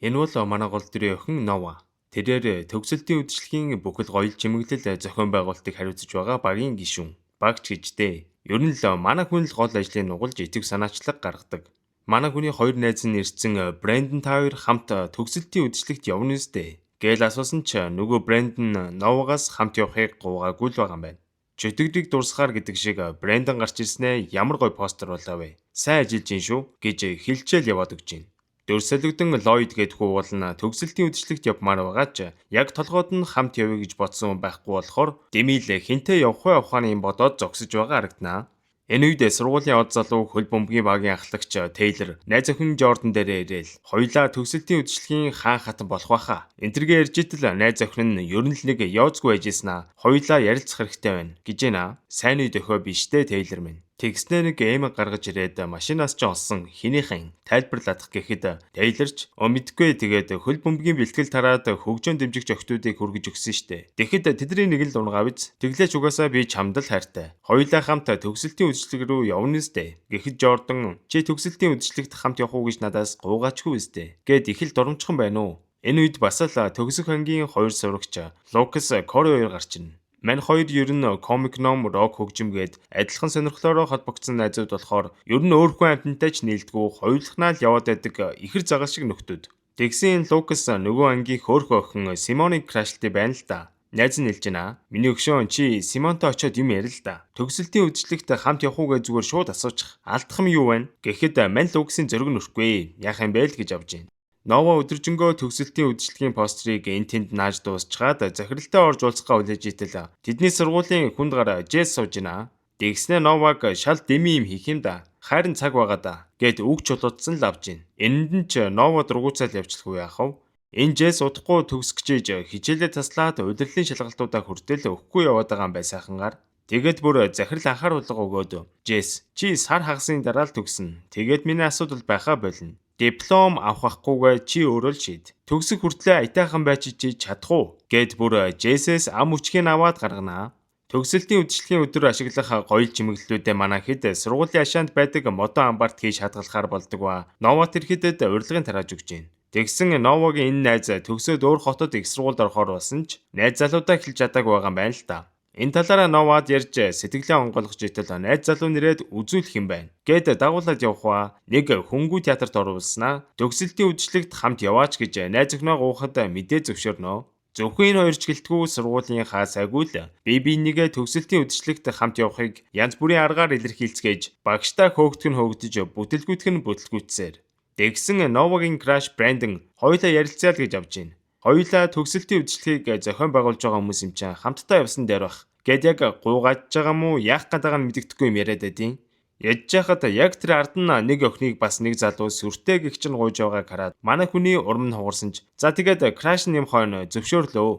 Энэ бол манай гол дүрийн охин Нова. Тэрээр төгсөлтийн үдшилгийн бүхэл гоёл чимэглэл зохион байгуулалтыг хариуцж байгаа багийн гишүүн. Багч гэжтэй. Ер нь л манай хүн л гол ажлыг нугалж итгэв санаачлаг гаргадаг. Манай хүний хоёр найз нь ирсэн Брэндон та хоёр хамт төгсөлтийн үдшилтэд явна үстэй. Гээл асуусан ч нөгөө Брэндон Новагаас хамт явахыг гуугаагүй л байгаа юм байна. Чөтгөрийг дурсахаар гэдэг шиг Брэндон гарч ирснээр ямар гой постэр болоо вэ? Сайн ажиллаж гин шүү гэж хэлчээл яваад өгч гин. Дөрсөлөгдөн Ллойд гэдгүү уул нь төгсөлтийн үдшилтэд явмаар байгаа ч яг толгойд нь хамт явъя гэж бодсон байхгүй болохоор Дэмил хинтээ явах ухааны юм бодоод зогсож байгаа харагданаа. Энэ үед сургуулийн од залуу хөл бөмбөгийн багийн ахлагч Тейлор найз охин Жордан дээр ирээл хоёлаа төгсөлтийн үдшилгийн хаан хатан болох байхаа. Энтергээ ярьж итэл найз охин нь ер нь л нэг яоцгүй байжснаа хоёлаа ярилцах хэрэгтэй байна гэж байна. Сайн үе дөхөө биштэй Тейлор минь. Тэгснэ нэг эм гаргаж ирээд машинаас ч олсон хинийхэн тайлбарлах гэхэд Тейлорч мэдгүй тэгээд хөл бөмбөгийн бэлтгэл тараад хөгжөөн дэмжигч охтуудыг хүргэж өгсөн штэ. Тэгэхэд тэдний нэг л унгаа биз. Тэглээч угаасаа би чамд л хайртай. Хоёулаа хамт төгсөлтийн үдшилэг рүү явна үстэй. Гэхэд Жордан чи төгсөлтийн үдшилэгт хамт явах уу гэж надаас гуугаачгүй үстэй. Гэт их л дурамчхан байна уу? Энэ үед бас л төгсөх ангийн хоёр сурагч Лукас Кори хоёр гарч ирнэ. Мань хоёр ер нь комик ном, рок хөгжимгээд адилхан сонирхлоороо холбогдсон найзууд болохоор ер нь өөрхөн амьтантай ч нийлдэггүй хоёулахнаа л яваад байдаг ихэр загал шиг нөхдүүд. Тэгсэн Лукас нөгөө ангийн хөөрхөн охин Симоныг крашлти байна л да. Найз нь хэлж байна. Миний өгшөн чи Симонтой очиод юм ярил л да. Төгсөлтийн үдшилтэд хамт явах уу гэж зүгээр шууд асуучих. Алдах юм юу вэ? Гэхэд мань Лукасын зөрөг нүрхгүй. Яах юм бэ л гэж авж байна. Нова өдөржингөө төгсөлтийн үдшилтгийн постерыг энэ тэнд нааж дуусчаад захиралтай орж уулзахаа хүлээж итэл тэдний сургуулийн хүнд гар Жэс сууж байна. Тэгснэ Новаг шал дэми юм хийх юм да. Хайрын цаг байгаа да гэд үг чулуудсан л авж байна. Энэнд нь ч Нова дургуцаал явчлах уу яах вэ? Энэ Жэс удахгүй төгсгчээж хичээлээ таслаад удирдлын шалгалтуудаа хүртэл өгөхгүй яваад байгаа юм бай сайхангаар. Тэгээд бүр захирал анхааруулга өгөөд Жэс чи сар хагасын дараа л төгснө. Тэгээд миний асуудал байхаа болно. Диплом авахгүйгээ чи өөрөө л шийд. Төгсөх хүртлээр аятайхан байж чи чадах уу? Гэд бүр Жэсэс ам үчгийг аваад гарганаа. Төгсөлтийн үдшилтэгийн өдөр ашиглах гоёл чимэглэлүүдээ манай хэд сургуулийн ашаанд байдаг модон амбарт хийж хадгалахаар болдог ба Новат ирэхэд урилгын тарааж өгч байна. Тэгсэн Новагийн энэ найз төгсөөд өөр хотод их сургуульд орохоор болсон ч найз залуудаа эхэлж чадаагүй байгаа юм байна л да. Энэ талаараа Новад ярьж сэтгэлээ онгойлгож итэл найз залуу нэрээд үзүүлэх юм байна. Гэт дагуулад явах нэг хөнгүү театрт оруулснаа төгсөлтийн үдшилтэд хамт яваач гэж найз өхнөө гуйхад мэдээ зөвшөөрнө. Зөвхөн энэ хоёр ч гэлтгүй сургуулийн хаасаагүй л би нэгэ төгсөлтийн үдшилтэд хамт явахыг янз бүрийн аргаар илэрхийлцгээж багштай хөөгдөх нь хөөгдөж бүтэлгүйтгэх нь бүтэлгүйтсээр. Тэгсэн Новагийн краш Брэндон хоёулаа ярилцаал гэж авж байна. Хоёулаа төгсөлтийн үдшилтгийг зохион байгуулж байгаа хүмүүс юм чинь хамтдаа явсан дээр бах. Гэт яг гуугааж байгаа мó яах гэдэг нь мэддэхгүй юм яриад байдیں۔ Ядж яхад яг тэр ард нь нэг охиныг бас нэг залуу сүртэй гихч нь гуйж байгааг хараад манай хүний урам нь хугарсан ч за тэгээд краш нэм хойно зөвшөөрлөө.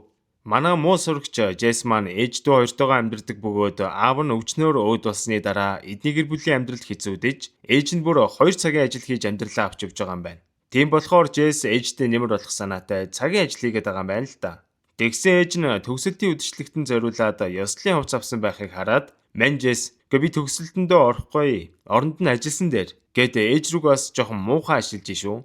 Манай муу сурагч Жэс маань ээж дүү хоёртойгоо амьдардаг бөгөөд аав нь өвчнөөр өөд болсны дараа эдний гэр бүлийн амьдрал хэцүүдэж ээж нь бүр 2 цагийн ажил хийж амьдралаа авч явж байгаа юм байна. Тийм болохоор Жэс ээжтэй нэмэр болох санаатай цагийн ажил хийгээд байгаа юм байна л да. Тэгсэн ээж нь төгсөлтийн үдшилтэнд зориулаад ёслолын хувц авсан байхыг хараад "Мань Жэс, би төгсөлтөндөө орохгүй. Оронд нь ажилласан дээр" гэд ээж рүү бас жоохон муухай ашиглаж шүү.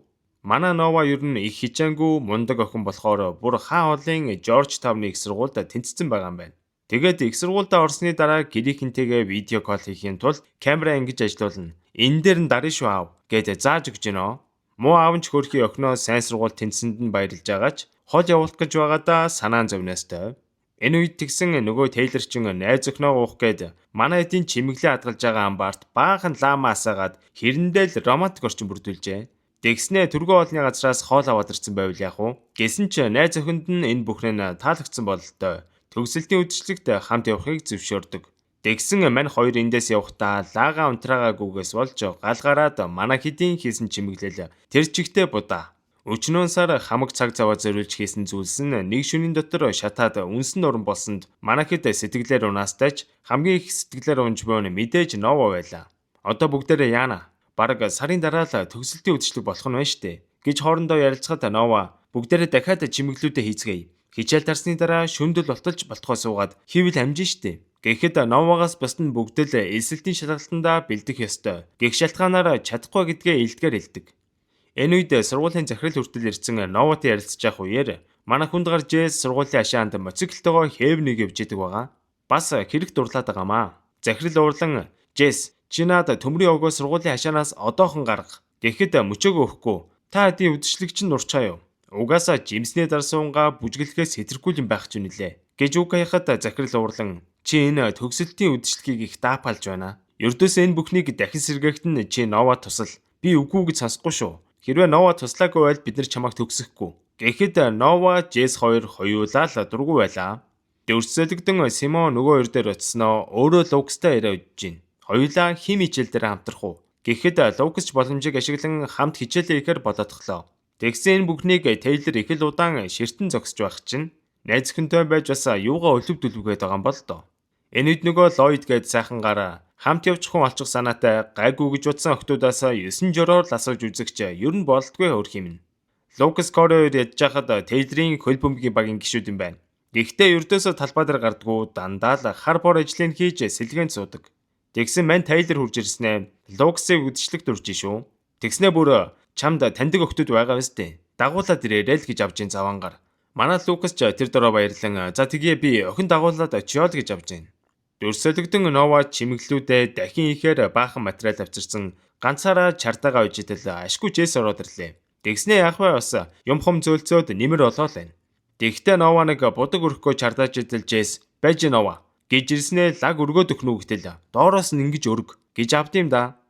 Манай Нова ер нь их хичээнгүй мундаг охин болохоор бүр хаа олон Жорж Тавны их сургуульд тэнцсэн байгаа юм байна. Тэгээд их сургуульдаа орсны дараа гэрийнхэнтэйгээ видео кол хийхийн тулд камера ангиж ажиллуулна. Энэ дээр нь дарна шүү аав гэд зааж өгч гинөө. Муу аав нь ч хөрхийн охиноо сайн сургууль тэнцсэнд нь баярлж байгаа ч хол явуулах гэж байгаадаа санаан зовностой. Энэ үед тэгсэн нөгөө Тейлор чин найз өхнөө уух гээд манай эдийн чимэглээ хадгалж байгаа амбарт баахан лама асаагаад хэрэндээ л романтик орчин бүрдүүлжээ. Тэгснэ түргэн олны газраас хоол аваад ирсэн байвал яах вэ? Гэсэн ч найз охинд нь энэ бүхэн таалагдсан бололтой. Төгсөлтийн үдшилтэд хамт явахыг зөвшөөрдөг. Тэгсэн мань хоёр эндээс явахдаа лага унтраагаагүйгээс болж галгараад манай хэдийн хийсэн чимэглэл тэр чигтээ будаа. Өчнөө сар хамаг цаг заваа зориулж хийсэн зүйлс нь нэг шөнийн дотор шатаад үнсэн уран болсонд манай хэд сэтгэлээр унаастай ч хамгийн их сэтгэлээр унж буй нь мэдээж Нова байлаа. Одоо бүгдээрээ яана. Бараг сарын дараа л төгсөлтийн үдшилэг болох нь байна штэ гэж хоорондоо ярилцахад Нова бүгдээрээ дахиад чимэглэлүүдээ хийцгээе. Хичээл тарсны дараа шөндөл болтолж болтгоо суугаад хийвэл амжин штэ. Гэхэд Новагаас бусд нь бүгд л элсэлтийн шалгалтандаа бэлдэх ёстой. Гэх шалтгаанаар чадахгүй гэдгээ илтгэр хэлдэг. Энэ үед сургуулийн захирал хүртэл ирсэн Новатай ярилцж явах үеэр манай хүнд гарч Джейс сургуулийн хашаанд моциклтойгоо хээвнийг явж идэг байгаа. Бас хэрэг дурлаад байгаамаа. Захирал уурлан Джейс чи наад төмрийн өгөө сургуулийн хашаанаас одоохон гарга. Тэгэхэд мөчөөгөө өгөхгүй. Та хэдийн үдшилэг чинь нурчаа юу? Угаасаа жимснээ дарсуунгаа бүжгэлэхээс хэтэрхүүл юм байх ч үнэлээ. Гэж үг хаяхад захирал уурлан чи энэ төгсөлтийн үдшилгийг их даапалж байна. Ердөөс энэ бүхнийг дахин сэргээхэд нь чи Нова тусал. Би үгүй гэж сонсохгүй шүү. Хэрвээ Нова туслаагүй бол бид нар чамайг төгсөхгүй. Гэхэд Нова, Джейс хоёр хоёулаа л дургүй байлаа. Дөрсөлдөн Симон нөгөө хоёр дээр очсноо өөрөө Лукастай яриа удаж гин. Хоёулаа хим хичээл дээр хамтрах уу? Гэхэд Лукас ч боломжийг ашиглан хамт хичээлээ ихээр болоодглоо. Тэгсэн энэ бүхнийг Тейлор их л удаан ширтэн зогсож байх чинь найз өхөнтэй байж бас юугаа өлөвдөлвгээд байгаа юм бол доо. Энэ үед нөгөө Ллойд гээд сайхангаар хамт явчих хүн олчих санаатай гайгүй гэж утсан охтуудаас 9 жороор л асууж үзэгч ер нь болтгүй хөрх юм. Лукас Короор ядж хахад Тейлорийн хөлбөмбөгийн багийн гишүүд юм байна. Гэхдээ ердөөсөө талбай дээр гардггүй дандаа л хар бор ажлыг хийж сэлгээнд суудаг. Тэгсэн мань Тейлор хурж ирснээр Лукасыг үдшилэг дурж шүү. Тэгснээ бүр чамд таньдаг охтууд байгаа биз дээ. Дагуулад ирээрэй л гэж авж ин завангаар. Манай Лукас ч тэр дөрөө баярлан за тгий би охин дагуулад очиол гэж авж ийн. Дөрсөлдөн Нова чимэглүүдээ дахин ихээр баахан материал авчирсан ганцаараа чартагаа үжидэл ашгүй Джейс ороод ирлээ. Тэгснээ яах вэ бас юм хом зөөлцөөд нэмэр болоо л байна. Тэгтээ Нова нэг будаг өрөхгүй чартааж идэл Джейс байж Нова гэж ирснээ лаг өргөөд өгнө үгтэл доороос нь ингэж өрг гэж авд юм да.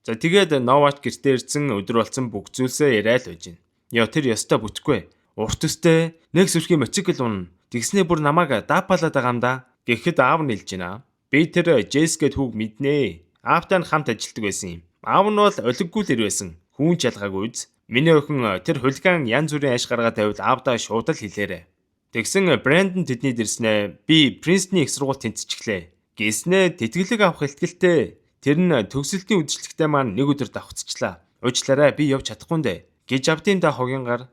За тэгээд Новач гэртээ ирсэн өдөр болсон бүх зүйлсээ яриа л байж гин. Яа тэр ёстой бүтггүй. Урт өстэй нэг сүрхий моцикл унна. Тэгснээ бүр намайг даапалаад байгаа юм да. Гэхэд аав нь хэлж байна. Би тэр Джейс гэд хүүг мэднэ. Аавтай нь хамт ажилладаг байсан юм. Аав нь бол олиггүй л ир байсан. Хүүн ч ялгаагүй үз. Миний охин тэр хулиган янз бүрийн ашиг гаргаад тавил аавдаа шууд л хэлээрэ. Тэгсэн Брэндон тэдний дэрснэ би Принстны их сургууль тэнцчихлээ. Гиснэ тэтгэлэг авах ихтгэлтэй. Тэр нь төгсөлтийн үдшилтэд маань нэг өдөр давхцчихлаа. Уучлаарай би явж чадахгүй нэ гэж авдим да хогингаар.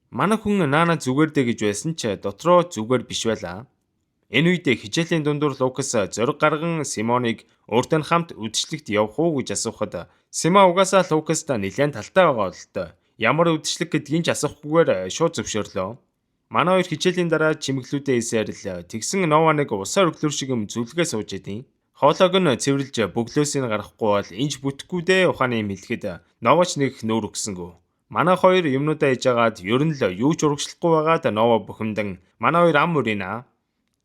Манай хүн наана зүгээр дээ гэж байсан ч дотроо зүгээр биш байлаа. Энэ үед хичээлийн дундуур Лукас зориг гарган Симоныг өөртөө хамт үдшилтэд явах уу гэж асуухад Симон угаасаа Лукаста нэлээд талтай байгаа бололтой. Ямар үдшилэг гэдгийг ч асуухгүйгээр шууд зөвшөөрлөө. Манай хоёр хичээлийн дараа чимэглүүдээ ийсээр л тэгсэн Нова нэг усаар өглөр шиг юм зүлгээ сууж идэв. Хоолойг нь цэвэрлж бөглөөсийг гаргахгүй бол инж бүтэхгүй дээ ухааны юм хэлэхэд Новач нэг нүүр өгсөнгөө. Манай хоёр юмнуудаа хийж агаад ер нь л юу ч урагшлахгүй байгаад Нова бухимдан манай хоёр ам мөрийнэ.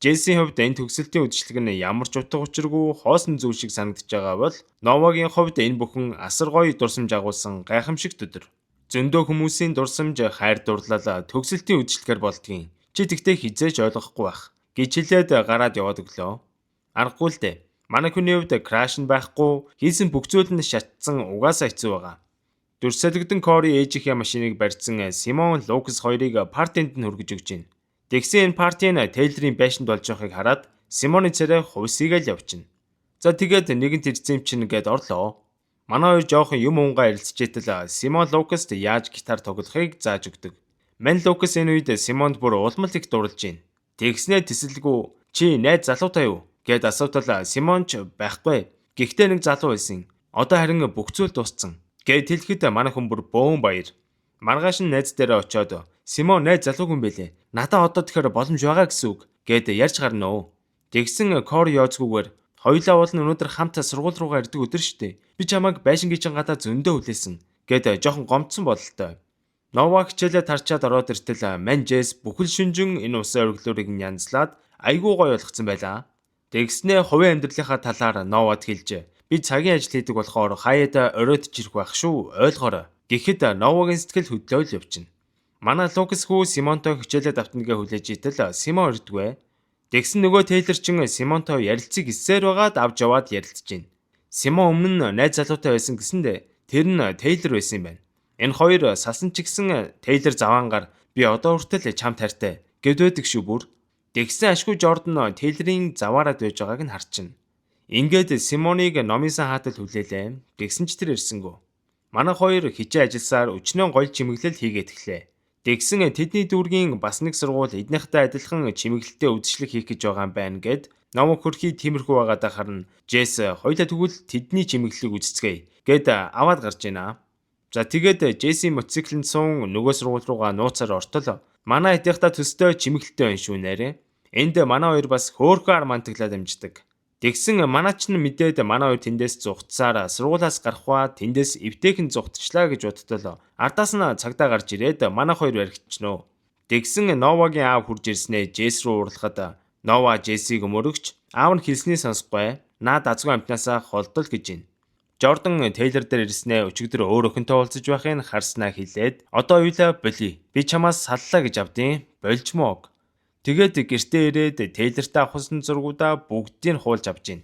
Джейсийн хувьд энэ төгсөлтийн үдшилэг нь ямар ч утга учиргүй хоосон зүйл шиг санагдаж байгаа бол Новагийн хувьд энэ бүхэн асар гоё дурсамж агуулсан гайхамшигт өдөр. Зөндөө хүмүүсийн дурсамж хайр дурлал төгсөлтийн үдшилгээр болдгийн. Чи тэгтээ хизээж ойлгохгүй байх гэж хэлээд гараад яваад өглөө. Аргагүй л дээ. Манай хүний хувьд краш нь байхгүй, хийсэн бүх зүйл нь шатсан угаасаа хэцүү байгаа. Дөрсөлдөн Кори ээжийнхээ машиныг барьсан Симон Лукас хоёрыг партинд нь хүргэж өгч байна. Тэгсэн энэ парти нь Тейлорийн байшинд болж байгааг хараад Симоны царай хувьсыгаа л явчихна. За тэгээд нэгэнт ирсэн юм чинь гээд орлоо. Манай хоёр жоохон юм унгаа ярилцчихдээ Симон Лукаст яаж гитар тоглохыг зааж өгдөг. Мань Лукас энэ үед Симонд бүр улмал их дурлж байна. Тэгснээ тэсэлгүй чи найз залуутай юу гэд асуутал Симон ч байхгүй. Гэхдээ нэг залуу байсан. Одоо харин бүх зүйл дууссан. Гэд хэлэхэд манай хүн бүр бөөн баяр. Маргааш нь найз дээр очиод Симон найз залууг юм бэлээ. Надаа одоо тэгэхээр боломж байгаа гэсэн үг гэд ярьж гарнаа. Тэгсэн Кор яоцгүйгээр хоёулаа уулын өнөөдөр хамт сургууль руугаа ирдэг өдөр штэ. Би чамайг байшингийн гадаа зөндөө хүлээсэн гэд жоохон гомдсон бололтой. Нова хичээлээ тарчаад ороод иртэл мань Джейс бүхэл шүнжин энэ усан өргөлөөрийг янзлаад айгүй гоё болгоцсон байлаа. Тэгснээ хувийн амьдралынхаа талаар Новад хэлж би цагийн ажил хийдэг болохоор хаяад оройд жирэх байх шүү ойлгоорой. Гэхэд Новагийн сэтгэл хөдлөөл явчихна. Манай Лукас хүү Симонтой хичээлээ давтнагээ хүлээж итэл Симон өрдгөө. Тэгсэн нөгөө Тейлор чин Симонтой ярилцгийг эсээр байгаад авч яваад ярилцж байна. Симон өмнө нь найз залуутай байсан гэсэндээ тэр нь Тейлор байсан юм байна. Энэ хоёр салсан ч гэсэн Тейлор заваангаар би одоо хүртэл чамд хайртай гэдвэдэг шүү бүр. Тэгсэн ашгүй Жордан Тейлорийн заваарад байж байгааг нь харчихна. Ингээд Симоныг номын сан хаатал хүлээлээ. Тэгсэн ч тэр ирсэнгөө. Манай хоёр хичээ ажилласаар өчнөө гоё чимэглэл хийгээд эхлэв. Тэгсэн тэдний дүүргийн бас нэг сургууль эднийхтэй адилхан чимэглэлтэй үдшилэг хийх гэж байгаа юм байна гэд намайг хөрхий тиймэрхүү байгаадаа харна. Джейс хоёлаа тэгвэл тэдний чимэглэлийг үзцгээе гэд аваад гарч ийна. За тэгээд Джесси мотоциклэнд суун нөгөө сургууль руугаа нууцаар ортол. Манай хэдийхээ төстэй чимэглэлтэй байна шүү нэрэ. Энд манай хоёр бас хөөхөр мантаглаад амждаг. Тэгсэн манай ч мэдээд манай хоёр тэндээс зугтсаар сургуулаас гарахва тэндээс эвтэйхэн зугтчлаа гэж бодтол ардаас нь цагдаа гарч ирээд манай хоёр баригдчихнөө. Тэгсэн Новагийн аав хурж ирснээр Джесс руу уурлахад Нова Джессиг мөрөгч аав нь хэлсний сонсохгүй наад азгүй амтнаасаа холдол гэж байна. Jordan Taylor дээр ирснээр өчигдөр өөр охинтой уулзаж байхыг харснаа хэлээд одоо уйлаа боли. Би чамаас саллаа гэж авдیں۔ Болжмоо. Тэгээд гэртээ ирээд Taylor-тай авахсан зургуудаа бүгдийг хуулж авч гин.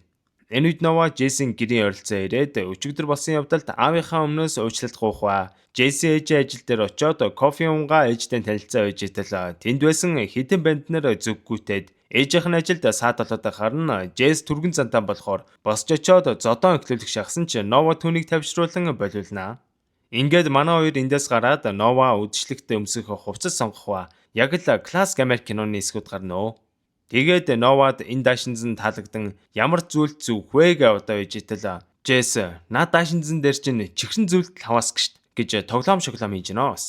Энэ үед Nova Jesse-ийн гэрийн ойролцоо ирээд өчигдөр болсон явдалд аавынхаа өмнөөс уучлалт гуйхва. Jesse ээж ажил дээр очиод кофе унгаа ээжтэй танилцаа байж итэл тэнд байсан хэдэн банднаар зүггүүтээд ээжийнх нь ажилд саад болоод харна Jesse түргэн зантаа болохоор босч очиод зодон өглөөлөх шахсан ч Nova түүнийг тавьшруулан болиулнаа. Ингээд манай хоёр эндээс гараад Nova үдшилтэд өмсөх хувцас сонгохва. Яг л классик Америк киноны эсгүүд гарна. Тэгээд Новад энэ даашинзан таалагдсан ямар зүйлт зүг вэ гэж одоо ээж итэл Jesse наад даашинзан дээр чинь чихрэн зүйлт хаваасг штт гэж тоглоом шоглоом хийж гинөөс.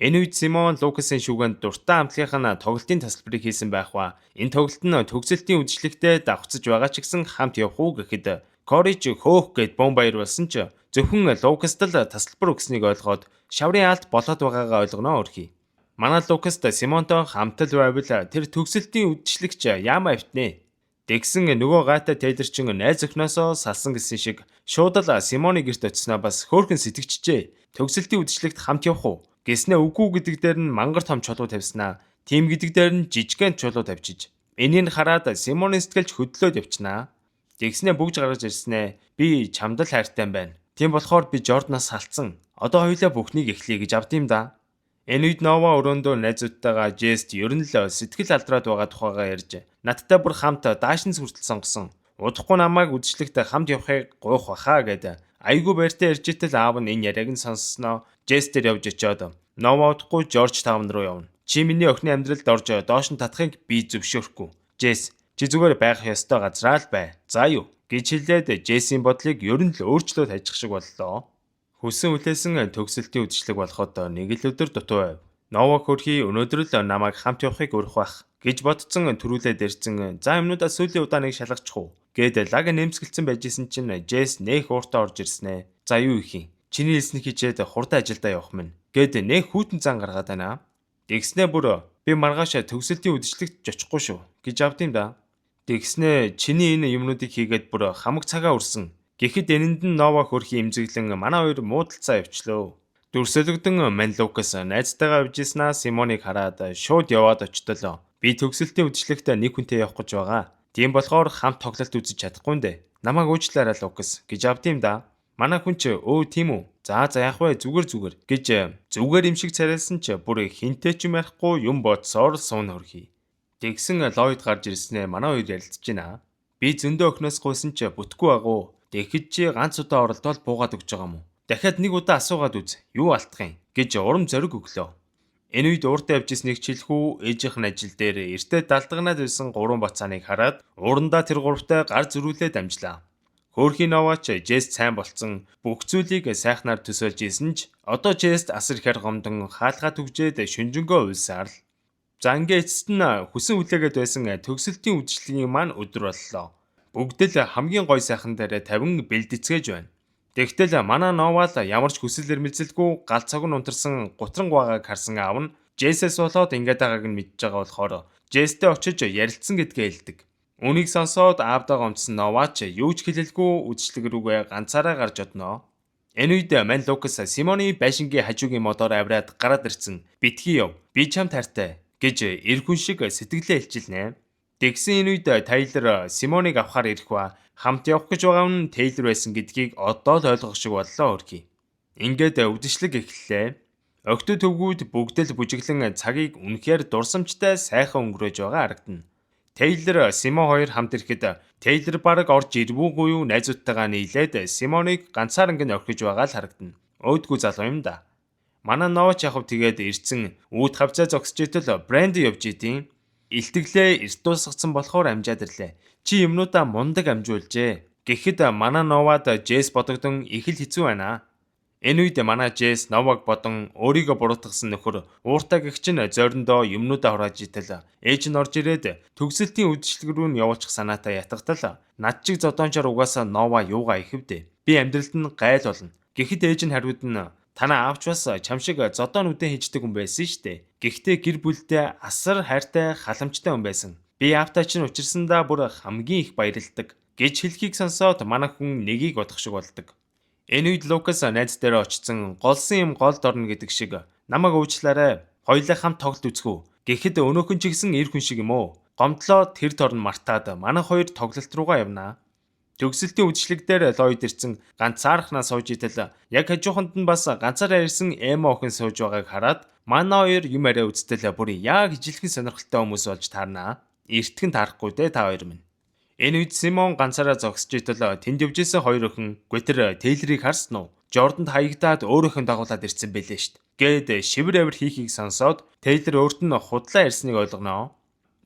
Энэ үед Симон Лукасын шүүгэнд дуртай амтгийнх нь тоглолтын тасалбарыг хийсэн байх ба энэ тоглолт нь төгсөлтийн үдшилтэд давхцаж байгаа ч гэсэн хамт явах уу гэхэд Корич хөөх гэд бомб баяр болсон ч зөвхөн Лукаст л тасалбар өгснийг ойлгоод шаврын алт болоод байгаагаа ойлгоно өрхий. Манай Лукаст Симонтой хамтал байвал тэр төгсөлтийн үдшилэгч яамаа өвтнэ. Тэгсэн нөгөө гайтай Taylor чин найз өхнөөсөө салсан гэсэн шиг шууд л Симоны гэрт очсноо бас хөөрхөн сэтгэжчээ. Төгсөлтийн үдшилэгт хамт явах уу? Гэснээ үгүй гэдэг дээр нь мангар том чулуу тавьснаа. Тим гэдэг дээр нь жижигхэн чулуу тавьчиж. Энийг хараад Симоны сэтгэлж хөдлөөд явчнаа. Тэгснээ бүгж гаргаж ирснээ. Би чамд л хайртай байна. Тийм болохоор би Jordan-аас салцсан. Одоо хоёулаа бүхнийг эхлэе гэж авд юм да. Энэ үед Nova өрөөндөө найзуудтайгаа Jesse ер нь л сэтгэл алдраад байгаа тухайгаа ярьж надтай бүр хамт даашинз хүртэл сонгосон. Удахгүй намайг үдшилтэд хамт явахыг гуйх баха гэд айгүй баяртай ярьж итэл аав нь энэ яриаг нь сонссноо Jesse дээр явж очиод Nova удахгүй Georgetown руу явна. Чи миний охины амьдралд орж доош нь татахыг би зөвшөөрөхгүй. Jesse чи зүгээр байх ёстой газраа л бай. За юу гэж хэлээд Jesse-ийн бодлыг ер нь л өөрчлөөд ажих шиг боллоо. Хүссэн үлээсэн төгсөлтийн үдшилэг болоход нэг л өдөр дутуу байв. Нова хөрхий өнөөдөр л намайг хамт явахыг урих байх гэж бодцсон төрүүлээд ирсэн. За юмнуудаа сүүлийн удаа нэг шалгачих уу гээд лаг нэмсгэлцэн байжсэн чинь Jesse нэх ууртаа орж ирснэ. За юу их юм. Чиний хэлснийг хичээд хурдан ажилдаа явах минь гээд нэх хүйтэн зан гаргаад байна. Тэгснээ бүр би маргааш төгсөлтийн үдшилэгт очихгүй шүү гэж авд юм да. Тэгснээ чиний энэ юмнуудыг хийгээд бүр хамаг цагаа өрсөн. Гэхэд энэнд нь Nova хөрхий имзэглэн манай хоёр муудалцаа явчлаа. Дүрсэлэгдэн Манлукас найзтайгаа явжснаа Симоныг хараад шууд яваад очтолоо. Би төгсөлтийн үдшилтэд нэг хүнтэй явах гэж байгаа. Тийм болохоор хамт тоглолт үзэж чадахгүй нэ. Намайг уучлаарай Лукас гэж авд юм да. Манай хүн ч өө тийм үү. За яах вэ зүгээр гэж зүгээр юм шиг царайлсан ч бүр хинтээ ч юм ярихгүй юм бодсоор суун хөрхий. Тэгсэн Ллойд гарч ирснээр манай хоёр ярилцж байна. Би зөндөө өхнөөс гуйсан ч бүтггүй агуу. Тэгэхэд чи ганц удаа оролдоод буугаад өгч байгаа юм уу? Дахиад нэг удаа асуугаад үз. Юу алдах юм гэж урам зориг өглөө. Энэ үед ууртаа явжсэнийг чилхүү ээжийнх нь ажил дээр эртээ далдганаад байсан 3 бацааныг хараад уурандаа тэр гуравтай гар зөрүүлээд амжлаа. Хөөрхий Новач Jesse сайн болцсон бүх зүйлийг сайхнаар төсөөлж исэн ч одоо Jesse асар ихээр гомдон хаалгаа түгжээд шүнжэнгөө уйлсаар л. За ингээд эцэст нь хүсэн үлээгээд байсан төгсөлтийн үдшилгийн маань өдөр боллоо. Бүгд л хамгийн гой сайхан дээр 50 бэлдэцгээж байна. Тэгтэл манай Новал ямар ч хүсэл эрмэлзэлгүй гал цаг нь унтарсан гутранг байгааг харсан аав нь Jesse-с болоод ингээд байгааг нь мэдж байгаа болохоор Jesse-тэй очиж ярилцсан гэдгээ хэлдэг. Үнийг сонсоод аавдаа гомдсон Новач юу ч хэлэлгүй үдшилэг рүүгээ ганцаараа гарч одноо. Энэ үед Манлукас Симоны байшингийн хажуугийн мотор авираад гараад ирсэн. Битгий яв. Би чамд хайртай гэж эр хүн шиг сэтгэлээ хэлчихлээ. Тэгсэн энэ үед Taylor Симоныг авахар ирэх ба хамт явах гэж байгаа нь Taylor байсан гэдгийг одоо л ойлгох шиг боллоо өрхий. Ингээд үдшилэг эхэллээ. Октод төвгүүд бүгд л бүжиглэн цагийг үнэхээр дурсамжтай сайхан өнгөрөөж байгаа харагдана. Taylor Симон хоёр хамт ирэхэд Taylor бараг орж ирвүүгүй юу найзуудтайгаа нийлээд Симоныг ганцаараа ингэ орхиж байгаа л харагдана. Өөдгүү залуу юм да. Манай Новач яхав тэгээд ирцэн үүд хавцаа зогсож итэл брэнд явж идэв. Илтгэлээ эрт дуусгацсан болохоор амжаад ирлээ. Чи юмнуудаа мундаг амжуулжээ. Гэхэд манай Новад Jesse бодогдон их л хэцүү байна. Энэ үед манай Джесс Новаг бодон өөрийгөө буруутгасан нөхөр ууртай гэгч нь зойрондоо юмнуудаа хурааж итэл ээж нь орж ирээд төгсөлтийн үдшилэг рүү нь явуулчих санаатай ятгатал над чиг зодоончоор угаасаа Нова юугаа ихэвдэ. Би амьдралд нь гайл болно. Гэхэд ээж нь хариуд нь танаа аавч бас чам шиг зодоон үдэн хийждэг хүн байсан штэ. Гэхдээ гэр бүлдээ асар хайртай халамжтай хүн байсан. Би аавтай чинь учирсандаа бүр хамгийн их баярлдаг гэж хэлхийг сонсоод манай хүн нэгийг бодох шиг болдог. Энэ үед Лукас найз дээр очсон голсон юм голд орно гэдэг шиг намайг уучлаарай. Хоёулаа хамт тоглолт үзэх үү? Гэхэд өнөөхөн ч гэсэн эр хүн шиг юм уу? Гомдлоо тэр торн мартаад манай хоёр тоглолт руугаа явнаа. Төгсөлтийн үдшилэг дээр Ллойд ирсэн ганцаархнаа сууж итэл яг хажууханд нь бас ганцаараа ирсэн Эма охин сууж байгааг хараад манай хоёр юм арай үзтэл бүр яг ижилхэн сонирхолтой хүмүүс болж таарнаа. Эртгэн таарахгүй дээ та хоёр минь. Энэ үед Симон ганцаараа зогсож итэл тэнд явжсэн хоёр охин Гвитер Тейлерийг харсан уу? Жорданд хаягдаад өөрөөхөн дагуулад ирсэн бэлээ штт. Гээд шивэр авир хийхийг сонсоод Тейлер өөрт нь худлаа ирснийг ойлгоноо.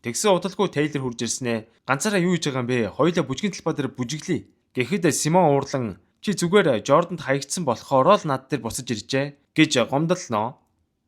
Тэгсэн удалгүй Тейлер хурж ирснээ ганцаараа юу хийж байгаа юм бэ? Хоёулаа бүжгийн талбай дээр бүжиглэе. Гэхэд Симон уурлан чи зүгээр Жорданд хаягдсан болохоор л над дээр буцаж иржээ гэж гомдлноо.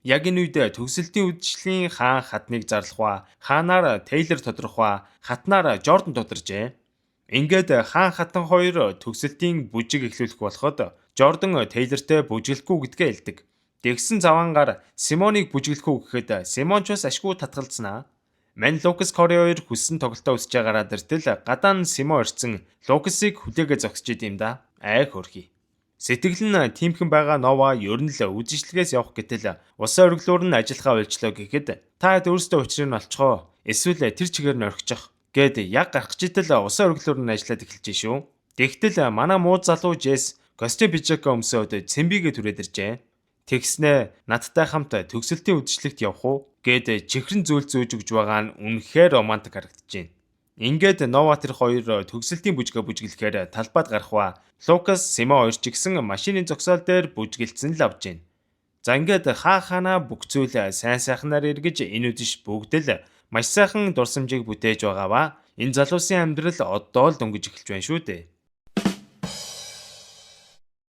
Яг энэ үед төгсөлтийн үдшлийн хаан хатныг зарлах ба хаанаар Тейлер тодорох ба хатнаар Жордан тодоржээ. Ингээд хаан хатан хоёр төгсөлтийн бүжиг эхлүүлэх болоход Жордан Тейлертэй бүжиглэхгүй гэдгээ хэлдэг. Тэгсэн завангаар Симоныг бүжиглэхгүй гэхэд Симон ч бас ашгүй татгалзнаа. Мань Лукас Кори хоёр хүссэн тоглолтоо үсэж байгаараа дэртэл гадаа нь Симон орцсон Лукасыг хүлээгээ зогсож идэм да. Ай хөрхий. Сэтгэл нь тиймхэн байгаа Нова ер нь л үдшилгээс явах гэтэл усан ориглоор нь ажиллахаа ойлчлоо гэхэд та өөрсдөө учрыг нь олцгоо. Эсвэл тэр чигээр нь орхичих гэд яг гарах читэл усан ориглоор нь ажиллаад эхэлж шүү. Тэгтэл манай муу залуу Джесс костюм пижака өмсөөд цэмбигээ түрээд иржээ. Тэгснэ надтай хамт төгсөлтийн үдшилэгт явах уу гэд чихрэн зүйл зөөж өгж байгаа нь үнэхээр романтик харагдчихээн. Ингээд Нова тэр хоёр төгсөлтийн бүжгээ бүжиглэхээр талбайд гарах ба Лукас Симон хоёр ч гэсэн машины зогсоол дээр бүжгэлцэн л авж гин. За ингээд хаана бүх зүйл сайн сайхнаар эргэж энэ үдэш бүгд л маш сайхан дурсамжийг бүтээж байгаа ба энэ залуусын амьдрал одоо л дөнгөж эхэлж байна шүү дээ.